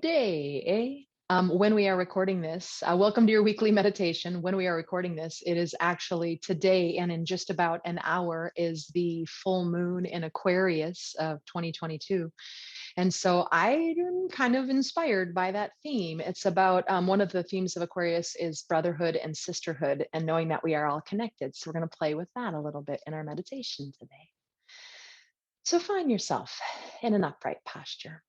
Day, eh? When we are recording this, welcome to your weekly meditation. When we are recording this, it is actually today, and in just about an hour is the full moon in Aquarius of 2022. And so I'm kind of inspired by that theme. It's about one of the themes of Aquarius is brotherhood and sisterhood, and knowing that we are all connected. So we're going to play with that a little bit in our meditation today. So find yourself in an upright posture.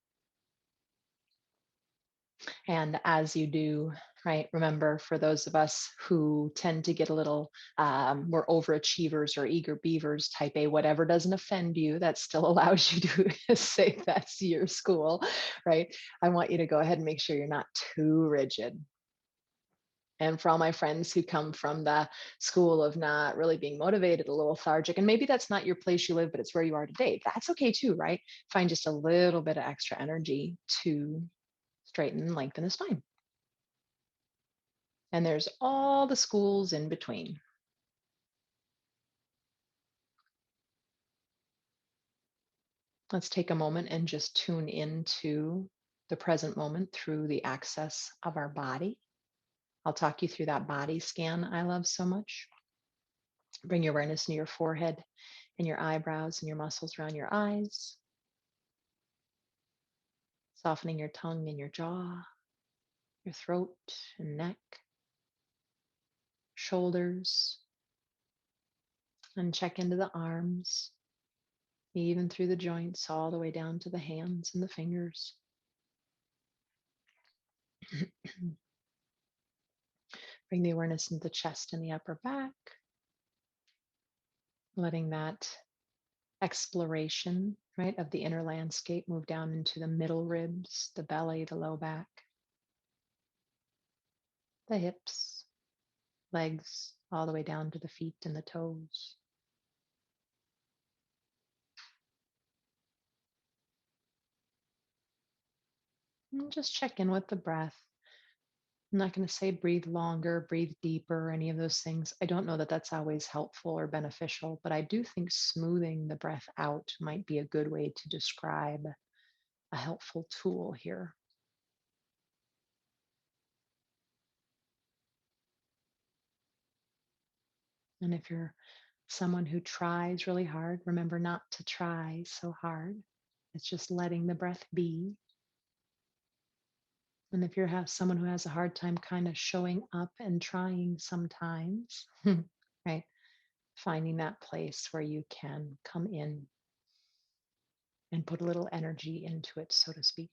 And as you do, right, remember for those of us who tend to get a little more overachievers or eager beavers, type A, whatever doesn't offend you, that still allows you to say that's your school, right? I want you to go ahead and make sure you're not too rigid. And for all my friends who come from the school of not really being motivated, a little lethargic, and maybe that's not your place you live, but it's where you are today, that's okay too, right? Find just a little bit of extra energy to straighten and lengthen the spine. And there's all the schools in between. Let's take a moment and just tune into the present moment through the access of our body. I'll talk you through that body scan I love so much. Bring your awareness into your forehead and your eyebrows and your muscles around your eyes. Softening your tongue and your jaw, your throat and neck, shoulders, and check into the arms, even through the joints, all the way down to the hands and the fingers. Bring the awareness into the chest and the upper back, letting that exploration, right, of the inner landscape move down into the middle ribs, the belly, the low back, the hips, legs, all the way down to the feet and the toes. And just check in with the breath. I'm not going to say breathe longer, breathe deeper, any of those things. I don't know that that's always helpful or beneficial, but I do think smoothing the breath out might be a good way to describe a helpful tool here. And if you're someone who tries really hard, remember not to try so hard. It's just letting the breath be. And if you're someone who has a hard time kind of showing up and trying sometimes, right? Finding that place where you can come in and put a little energy into it, so to speak.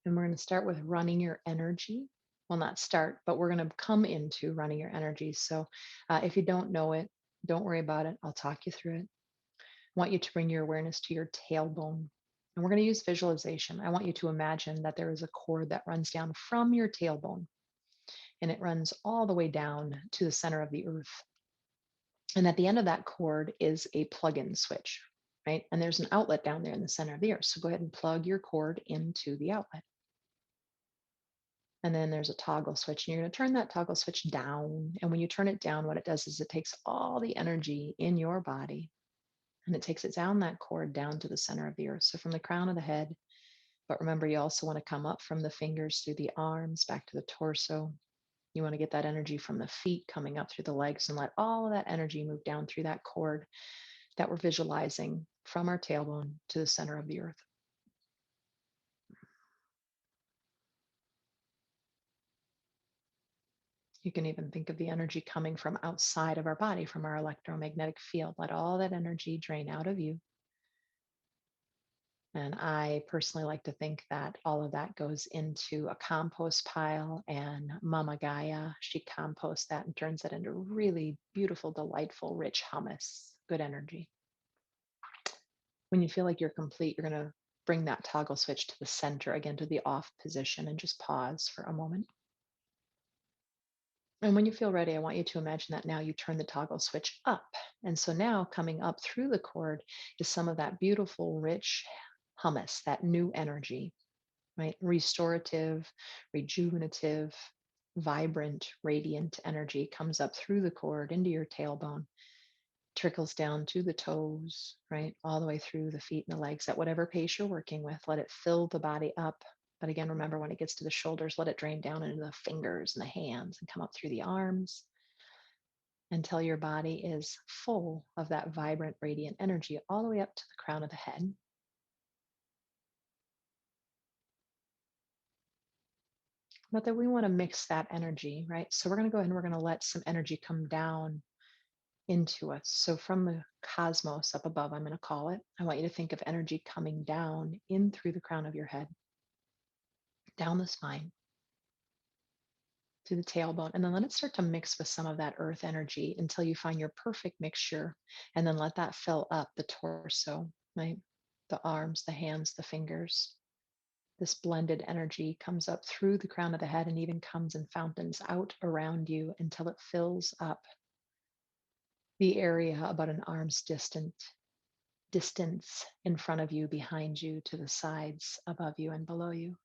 And we're going to start with running your energy. Well, not start, but we're going to come into running your energy. So if you don't know it, don't worry about it. I'll talk you through it. I want you to bring your awareness to your tailbone. And we're going to use visualization. I want you to imagine that there is a cord that runs down from your tailbone and it runs all the way down to the center of the earth. And at the end of that cord is a plug-in switch, right? And there's an outlet down there in the center of the earth. So go ahead and plug your cord into the outlet. And then there's a toggle switch, and you're going to turn that toggle switch down. And when you turn it down, what it does is it takes all the energy in your body and it takes it down that cord down to the center of the earth. So from the crown of the head, but remember, you also want to come up from the fingers through the arms back to the torso. You want to get that energy from the feet coming up through the legs and let all of that energy move down through that cord that we're visualizing from our tailbone to the center of the earth. You can even think of the energy coming from outside of our body, from our electromagnetic field. Let all that energy drain out of you. And I personally like to think that all of that goes into a compost pile, and Mama Gaia, she composts that and turns it into really beautiful, delightful, rich hummus, good energy. When you feel like you're complete, you're going to bring that toggle switch to the center, again to the off position, and just pause for a moment. And when you feel ready, I want you to imagine that now you turn the toggle switch up. And so now coming up through the cord is some of that beautiful, rich hummus, that new energy, right? Restorative, rejuvenative, vibrant, radiant energy comes up through the cord into your tailbone, trickles down to the toes, right? All the way through the feet and the legs at whatever pace you're working with. Let it fill the body up. But again, remember when it gets to the shoulders, let it drain down into the fingers and the hands and come up through the arms until your body is full of that vibrant, radiant energy all the way up to the crown of the head. But then we want to mix that energy, right? So we're going to go ahead and we're going to let some energy come down into us. So from the cosmos up above, I'm going to call it, I want you to think of energy coming down in through the crown of your head, down the spine, to the tailbone, and then let it start to mix with some of that earth energy until you find your perfect mixture. And then let that fill up the torso, right? The arms, the hands, the fingers. This blended energy comes up through the crown of the head and even comes in fountains out around you until it fills up the area about an arm's distance in front of you, behind you, to the sides, above you, and below you.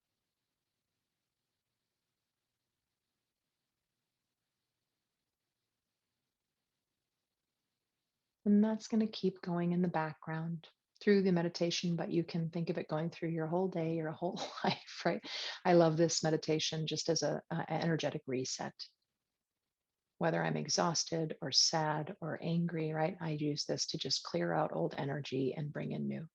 And that's going to keep going in the background through the meditation, but you can think of it going through your whole day, your whole life, right? I love this meditation just as a energetic reset. Whether I'm exhausted or sad or angry, right? I use this to just clear out old energy and bring in new.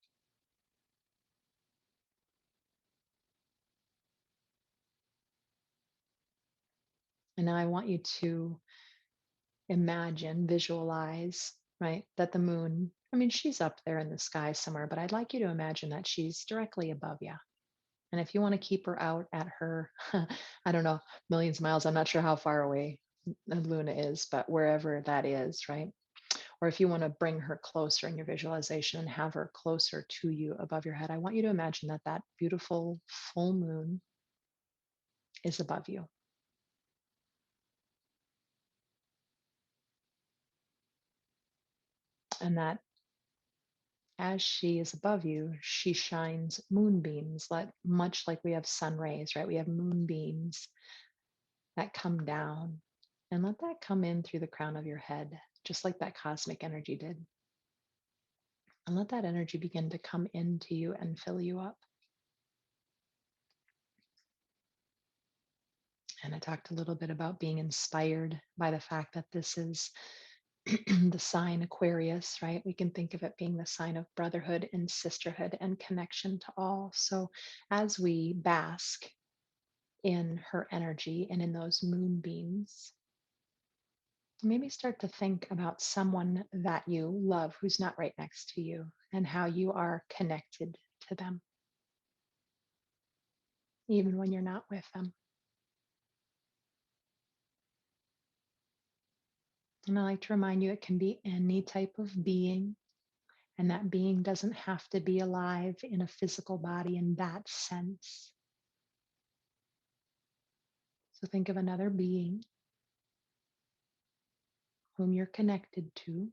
And now I want you to imagine, visualize, right, that the moon, I mean, she's up there in the sky somewhere, but I'd like you to imagine that she's directly above you. And if you want to keep her out at her, I don't know, millions of miles, I'm not sure how far away Luna is, but wherever that is, right? Or if you want to bring her closer in your visualization and have her closer to you above your head, I want you to imagine that that beautiful full moon is above you. And that as she is above you, she shines moonbeams, much like we have sun rays, right? We have moonbeams that come down, and let that come in through the crown of your head, just like that cosmic energy did. And let that energy begin to come into you and fill you up. And I talked a little bit about being inspired by the fact that this is the sign Aquarius, right? We can think of it being the sign of brotherhood and sisterhood and connection to all. So as we bask in her energy and in those moonbeams, maybe start to think about someone that you love who's not right next to you and how you are connected to them, even when you're not with them. And I like to remind you it can be any type of being, and that being doesn't have to be alive in a physical body in that sense. So think of another being whom you're connected to.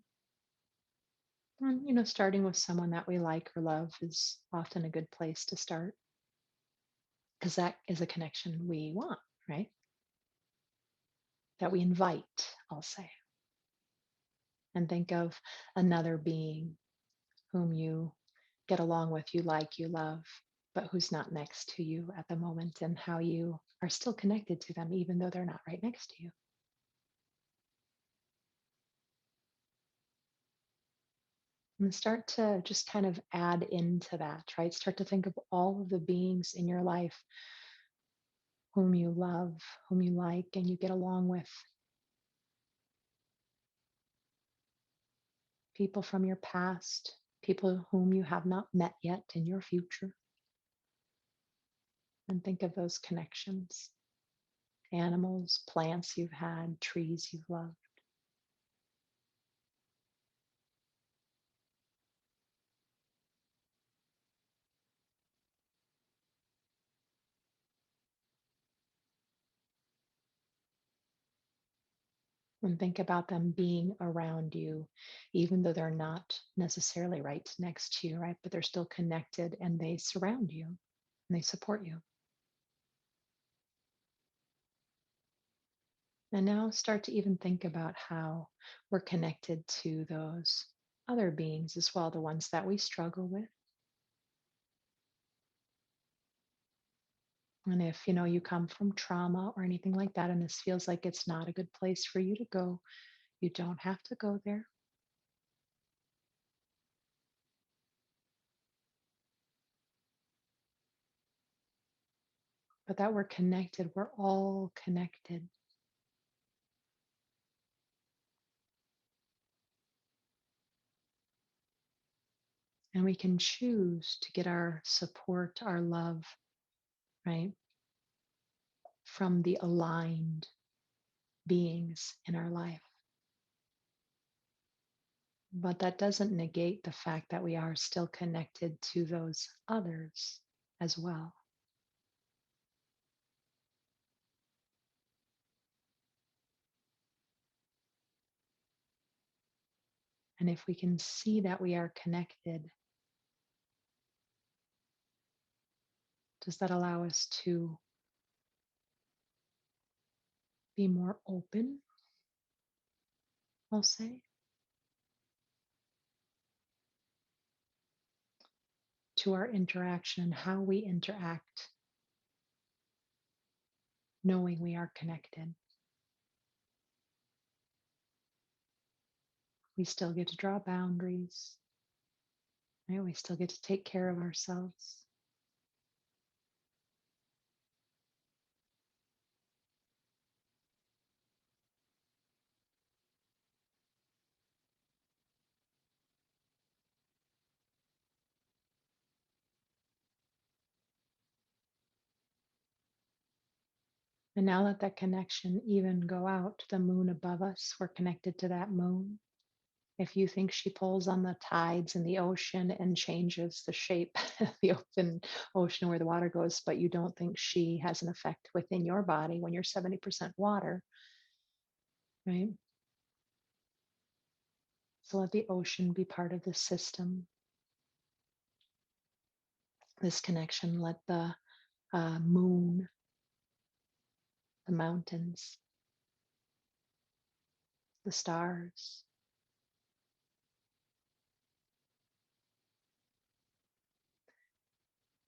And, starting with someone that we like or love is often a good place to start because that is a connection we want, right? That we invite, I'll say. And think of another being whom you get along with, you like, you love, but who's not next to you at the moment, and how you are still connected to them, even though they're not right next to you. And start to just kind of add into that, right? Start to think of all of the beings in your life whom you love, whom you like, and you get along with. People from your past, people whom you have not met yet in your future. And think of those connections. Animals, plants you've had, trees you've loved. And think about them being around you, even though they're not necessarily right next to you, right? But they're still connected and they surround you and they support you. And now start to even think about how we're connected to those other beings as well, the ones that we struggle with. And if you come from trauma or anything like that, and this feels like it's not a good place for you to go, you don't have to go there. But that we're connected, we're all connected. And we can choose to get our support, our love, right, from the aligned beings in our life. But that doesn't negate the fact that we are still connected to those others as well. And if we can see that we are connected, does that allow us to be more open, I'll say, to our interaction and how we interact, knowing we are connected? We still get to draw boundaries, right? We still get to take care of ourselves. And now let that connection even go out to the moon above us. We're connected to that moon. If you think she pulls on the tides in the ocean and changes the shape of the open ocean where the water goes, but you don't think she has an effect within your body when you're 70% water, right? So let the ocean be part of the system, this connection. Let the moon, the mountains, the stars,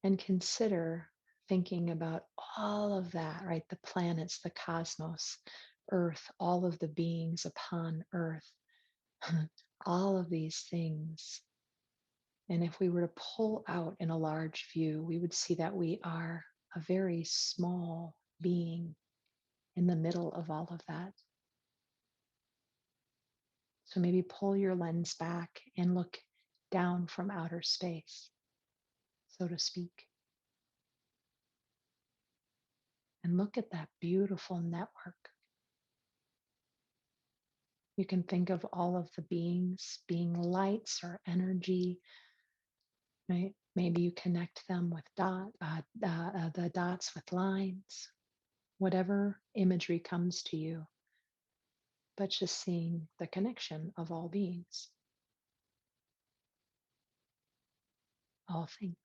and consider thinking about all of that, right? The planets, the cosmos, Earth, all of the beings upon Earth, all of these things. And if we were to pull out in a large view, we would see that we are a very small being in the middle of all of that. So maybe pull your lens back and look down from outer space, so to speak, and look at that beautiful network. You can think of all of the beings being lights or energy, right? Maybe you connect them with the dots with lines, whatever imagery comes to you, but just seeing the connection of all beings, all things.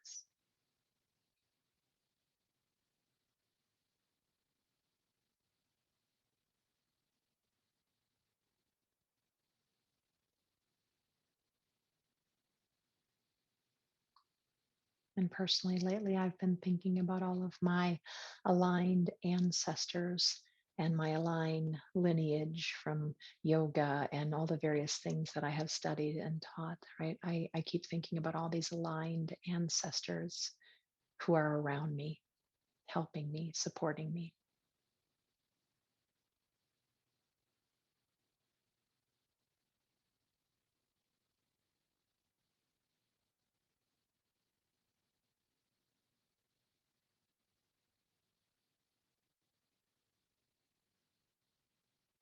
And personally, lately, I've been thinking about all of my aligned ancestors and my aligned lineage from yoga and all the various things that I have studied and taught, right? I keep thinking about all these aligned ancestors who are around me, helping me, supporting me.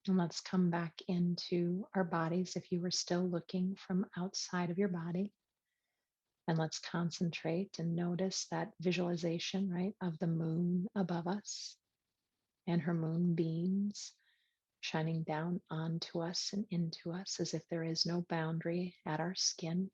And let's come back into our bodies if you were still looking from outside of your body. And let's concentrate and notice that visualization, right, of the moon above us and her moonbeams shining down onto us and into us as if there is no boundary at our skin.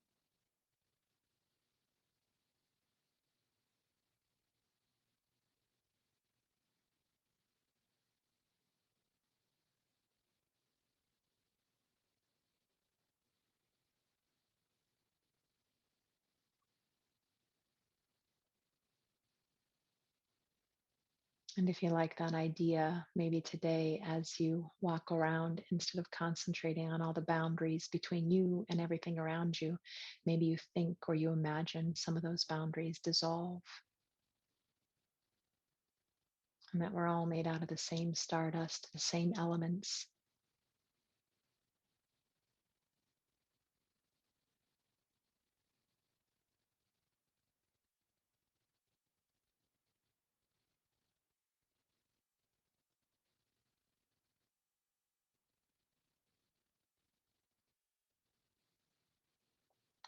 And if you like that idea, maybe today as you walk around, instead of concentrating on all the boundaries between you and everything around you, maybe you think or you imagine some of those boundaries dissolve, and that we're all made out of the same stardust, the same elements.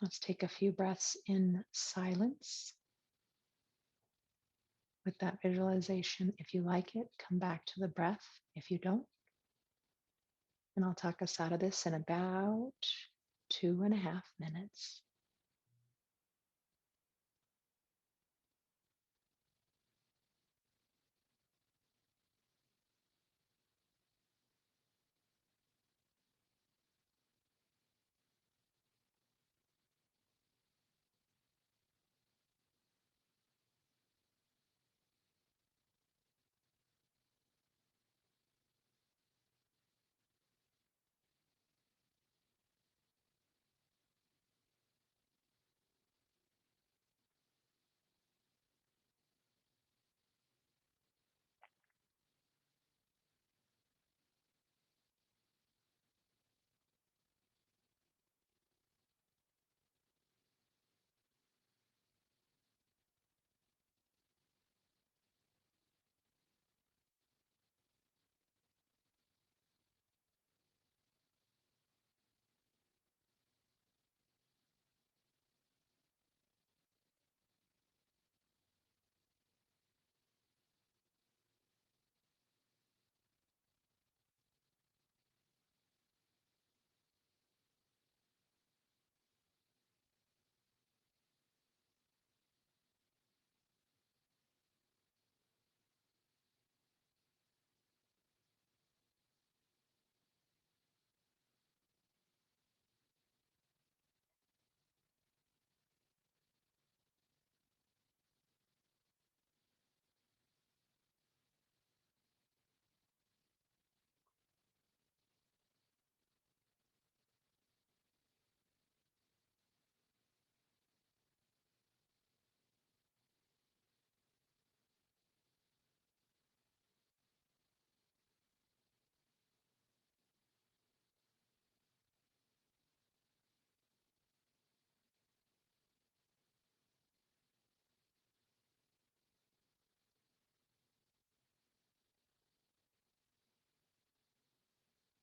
Let's take a few breaths in silence with that visualization. If you like it, come back to the breath. If you don't, and I'll talk us out of this in about 2.5 minutes.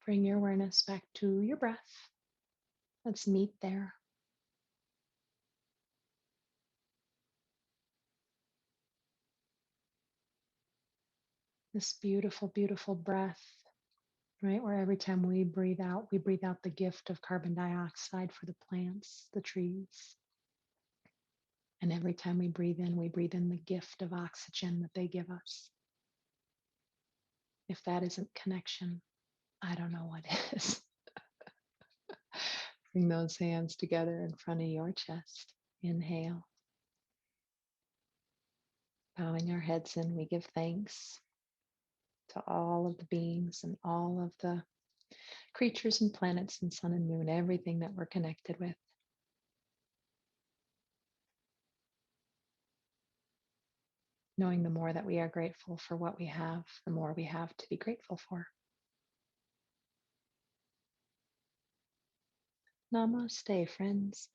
Bring your awareness back to your breath. Let's meet there. This beautiful, beautiful breath, right? Where every time we breathe out the gift of carbon dioxide for the plants, the trees. And every time we breathe in the gift of oxygen that they give us. If that isn't connection, I don't know what is. Bring those hands together in front of your chest. Inhale. Bowing our heads in, we give thanks to all of the beings and all of the creatures and planets and sun and moon, everything that we're connected with. Knowing the more that we are grateful for what we have, the more we have to be grateful for. Namaste, friends.